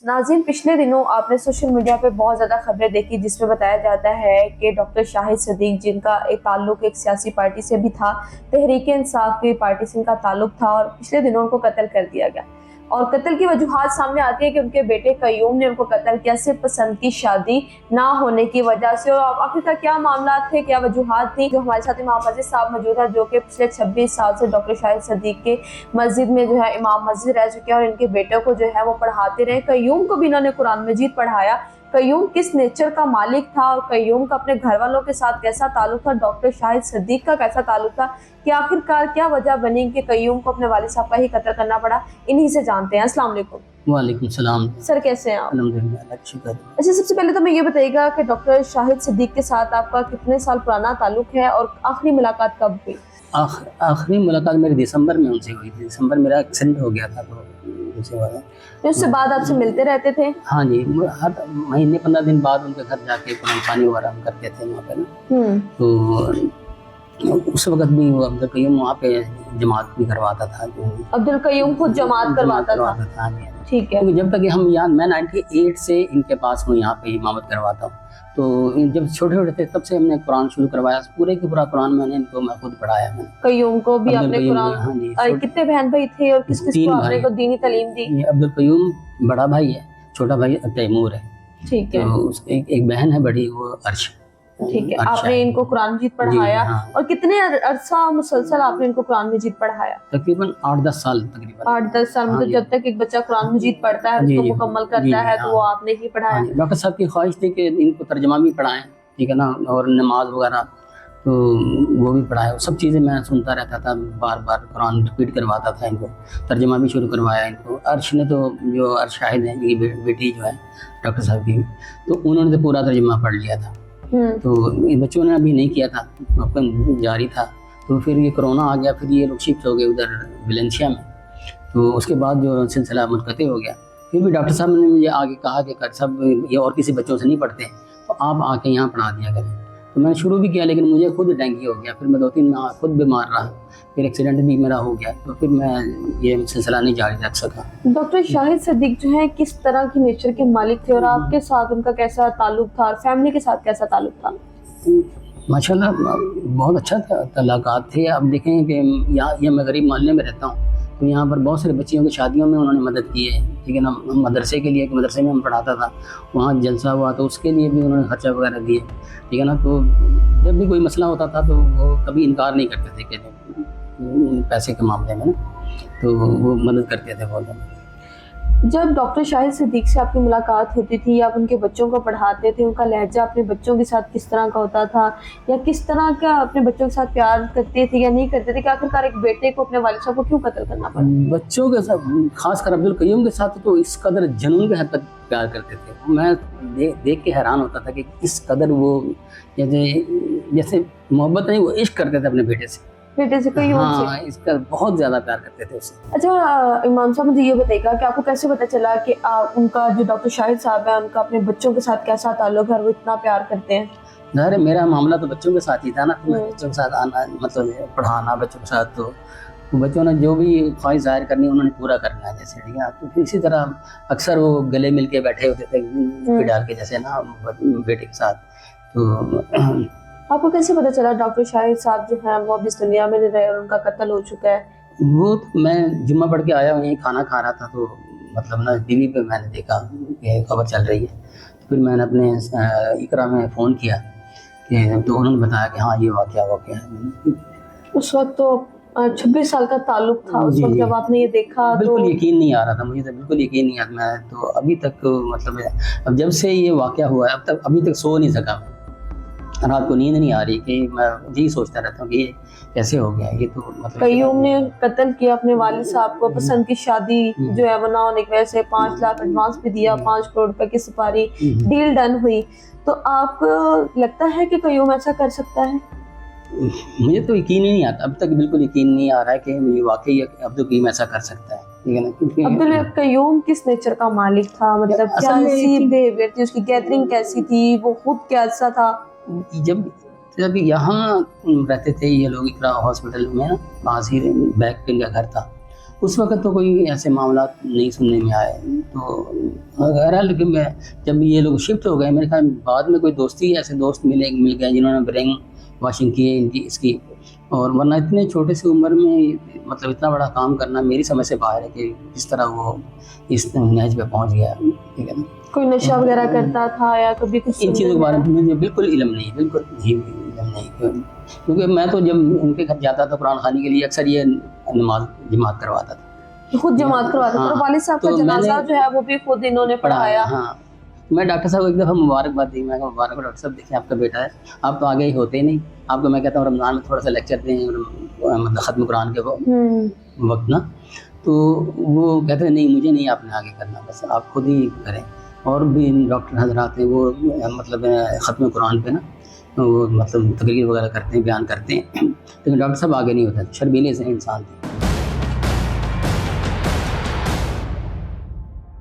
नाज़रीन, पिछले दिनों आपने सोशल मीडिया पे बहुत ज़्यादा खबरें देखी जिसमें बताया जाता है कि डॉक्टर शाहिद सदीक, जिनका एक ताल्लुक एक सियासी पार्टी से भी था, तहरीक इंसाफ की पार्टी से इनका ताल्लुक था और पिछले दिनों उनको कत्ल कर दिया गया। और कत्ल की वजूहात सामने आती है कि उनके बेटे कयूम ने उनको कत्ल किया सिर्फ पसंद की शादी ना होने की वजह से। और आखिरकार क्या मामला थे, क्या वजूहात थी? जो हमारे साथ इमाम मस्जिद साहब मौजूद हैं, जो कि पिछले 26 साल से डॉक्टर शाहिद सदीक के मस्जिद में जो है इमाम मस्जिद रह चुके हैं और इनके बेटे को जो है वो पढ़ाते रहे। कयूम को भी इन्होंने कुरान मजीद पढ़ाया। कयूम किस नेचर का मालिक था और कयूम का अपने घर वालों के साथ कैसा ताल्लुक था, डॉक्टर शाहिद सदीक का कैसा ताल्लुक था, कि आखिरकार क्या वजह बनी कि कयूम को अपने वालिद साहब का ही कत्ल करना पड़ा, इन्हीं से जानते हैं। अस्सलाम वालेकुम। वालेकुम सलाम। सर, कैसे हैं आप? अल्हम्दुलिल्लाह, शुक्र। अच्छा, सबसे पहले तो मैं ये बताइएगा कि डॉक्टर शाहिद सदीक के साथ आपका कितने साल पुराना ताल्लुक है और आखिरी मुलाकात कब हुई? आखिरी मुलाकात मेरी दिसंबर में उनसे हुई थी। दिसंबर मेरा एक्सीडेंट हो गया था तो उनसे हुआ था। तो उससे बाद आपसे मिलते रहते थे? हाँ जी, हर महीने 15 दिन बाद उनके घर जाके कुरान पानी वगैरह हम करते थे वहाँ पे ना। तो उस वक्त भी वो अब्दुल कयूम वहाँ पे जमात भी करवाता था। अब्दुल कयूम खुद जमात करवाता था? हाँ जी। ठीक है। क्योंकि जब तक हम यहाँ, मैं 98 से इनके पास हूँ, यहाँ पे इमामत करवाता हूँ। तो जब छोटे छोटे थे तब से हमने कुरान शुरू करवाया। पूरे के पूरा कुरान मैं खुद पढ़ाया। मैंने कयूम को भी आपने कुरान? हाँ जी। कितने बहन भाई थे और किस किस को आपने को दीनी तालीम दी? अब्दुल कयूम बड़ा भाई है, छोटा भाई तैमूर है। ठीक है। तो एक बहन है बड़ी, वो अर्श। ठीक है। आपने इनको कुरान मजीद पढ़ाया? हाँ। और कितने अरसा मुसलसल आपने इनको कुरान मजीद पढ़ाया? तकरीबन 8-10 साल। तकरीबन 8-10 साल। मतलब जब तक एक बच्चा कुरान मजीद पढ़ता है, उसको मुकम्मल करता है, तो वो आपने ही पढ़ाया? डॉक्टर साहब की ख्वाहिश थी कि इनको तर्जमा भी पढ़ाएं, ठीक है ना, और नमाज वगैरह तो वो भी पढ़ाया। सब चीज़ें मैं सुनता रहता था, बार बार कुरान रिपीट करवाता था इनको, तर्जमा भी शुरू करवाया इनको। अर्श ने तो, जो अर्श शाहिद है, इनकी बेटी जो है डॉक्टर साहब की, तो उन्होंने तो पूरा तर्जमा पढ़ लिया था। तो इन बच्चों ने अभी नहीं किया था, अपन जारी था। तो फिर ये कोरोना आ गया, फिर ये लोग शिफ्ट हो गए उधर वेलेंशिया में। तो उसके बाद जो सिलसिला मुनक़ते हो गया। फिर भी डॉक्टर साहब ने मुझे आगे कहा कि सब ये और किसी बच्चों से नहीं पढ़ते, तो आप आके यहाँ पढ़ा दिया करें। तो मैंने शुरू भी किया, लेकिन मुझे खुद डेंगू हो गया। फिर मैं 2-3 माह खुद बीमार रहा, फिर एक्सीडेंट भी मेरा हो गया, तो फिर मैं ये सिलसिला नहीं जारी रख सका। डॉक्टर शाहिद सदीक जो है किस तरह की नेचर के मालिक थे और आपके साथ उनका कैसा ताल्लुक था और फैमिली के साथ कैसा ताल्लुक था? माशाल्लाह बहुत अच्छा तल्लुकात थे। अब देखें कि यहाँ मैं गरीब मोहल्ले में रहता हूँ, तो यहाँ पर बहुत सारे बच्चियों की शादियों में उन्होंने मदद की है, ठीक है ना। मदरसे के लिए, मदरसे में हम पढ़ाता था, वहाँ जलसा हुआ तो उसके लिए भी उन्होंने खर्चा वगैरह दिए, ठीक है ना। तो जब भी कोई मसला होता था तो वो कभी इनकार नहीं करते थे कि पैसे के मामले में ना, तो वो मदद करते थे बहुत ज़्यादा। जब डॉक्टर शाहिद सदीक से आपकी मुलाकात होती थी, आप उनके बच्चों को पढ़ाते थे, उनका लहजा अपने बच्चों के साथ किस तरह का होता था, या किस तरह का अपने बच्चों के साथ प्यार करते थे या नहीं करते थे, कि आखिरकार एक बेटे को, अपने वालिद साहब को क्यों कत्ल करना पड़ा? बच्चों के साथ, खासकर अब्दुल कयूम के साथ तो इस कदर जुनून के हद तक प्यार करते थे। मैं देख के हैरान होता था कि इस कदर वो जैसे मोहब्बत नहीं, वो इश्क करते थे अपने बेटे से कयूम से। हाँ, इसका बहुत ज़्यादा प्यार करते थे उससे। अच्छा इमाम साहब, मुझे ये बताइएगा कि आपको कैसे पता चला कि उनका जो डॉक्टर शाहिद साहब है, उनका अपने बच्चों के साथ कैसा ताल्लुक है, वो इतना प्यार करते हैं? अरे मेरा मामला तो बच्चों के साथ ही था ना। तो बच्चों के साथ आना, मतलब पढ़ाना बच्चों के साथ, तो बच्चों ने जो भी ख्वाहिश जाहिर करनी उन्होंने पूरा करना है, जैसे, ठीक है। तो इसी तरह अक्सर वो गले मिल के बैठे होते थे डाल के, जैसे ना, बेटे के साथ। तो आपको कैसे पता चला डॉक्टर शाहिद साहब जो हैं वो अब इस दुनिया में नहीं रहे और उनका कत्ल हो चुका है? वो तो मैं जुम्मा पढ़ के आया, वहीं खाना खा रहा था, तो मतलब ना टीवी पे मैंने देखा कि खबर चल रही है। तो फिर मैंने अपने इकरा में फ़ोन किया कि, तो उन्होंने बताया कि हाँ ये वाक़या है। उस वक्त तो 26 साल का ताल्लुक था। उस वक्त जब आपने ये देखा बिल्कुल यकीन नहीं आ रहा था मुझे, तो बिल्कुल यकीन नहीं आ रहा। मैं तो अभी तक, मतलब अब जब से ये वाक़या हुआ है, अब तक अभी तक सो नहीं सका। रात को नींद नहीं आ रही कि मैं यही सोचता रहता हूँ कि ये कैसे हो गया। ये तो मतलब कयूम ने कत्ल किया अपने वालिद साहब को, पसंद की शादी जो है वो ना होने की वजह से 5 लाख एडवांस भी दिया, 5 करोड़ रुपए की सुपारी, डील डन हुई। तो आपको लगता है कि कयूम ऐसा कर सकता है? मुझे तो यकीन ही नहीं आता, अब तक बिल्कुल यकीन नहीं आ रहा है कि ये वाकई अब्दुल कयूम ऐसा कर सकता है, ठीक है ना। अब्दुल कयूम किस नेचर का मालिक था, मतलब कैसी बिहेवियर थी उसकी, गैदरिंग कैसी थी, वो खुद कैसा था? जब यहाँ रहते थे ये लोग, इकरा हॉस्पिटल में ना, पास ही बैक पे इनका घर था, اس وقت تو کوئی ایسے معاملات نہیں سننے میں آئے. تو بہرحال لیکن میں جب یہ لوگ شفٹ ہو گئے میرے خیال بعد میں کوئی دوستی ایسے دوست مل گئے جنہوں نے برینگ واشنگ کی ہے ان کی اس کی. اور ورنہ اتنے چھوٹے سی عمر میں مطلب اتنا بڑا کام کرنا میری سمجھ سے باہر ہے کہ کس طرح وہ اس نہج پہ پہنچ گیا. ٹھیک ہے نا. کوئی نشہ وغیرہ کرتا تھا یا کبھی کچھ ان چیزوں کے بارے میں مجھے بالکل علم نہیں, بالکل علم نہیں, کیونکہ میں تو جب ان کے گھر جاتا تھا قرآن خوانی کے لیے اکثر یہ نماز جماعت کرواتا تھا, خود جماعت کرواتا تھا. اور والد صاحب کا جنازہ جو ہے وہ بھی خود انہوں نے پڑھایا. ہاں میں ڈاکٹر صاحب کو ایک دفعہ مبارکباد دی. میں کہا مبارک ڈاکٹر صاحب دیکھیں آپ کا بیٹا ہے, آپ تو آگے ہی ہوتے ہی نہیں. آپ کو میں کہتا ہوں رمضان میں تھوڑا سا لیکچر دیں مطلب ختم قرآن کے وقت نا. تو وہ کہتے ہیں نہیں مجھے نہیں آپ نے آگے کرنا, بس آپ خود ہی کریں. اور بھی ڈاکٹر حضرات ہیں وہ مطلب ختم قرآن پہ نا وہ مطلب تقریر وغیرہ کرتے ہیں, بیان کرتے ہیں, لیکن ڈاکٹر صاحب آگے نہیں ہوتا. شرمیلے سے انسان تھے.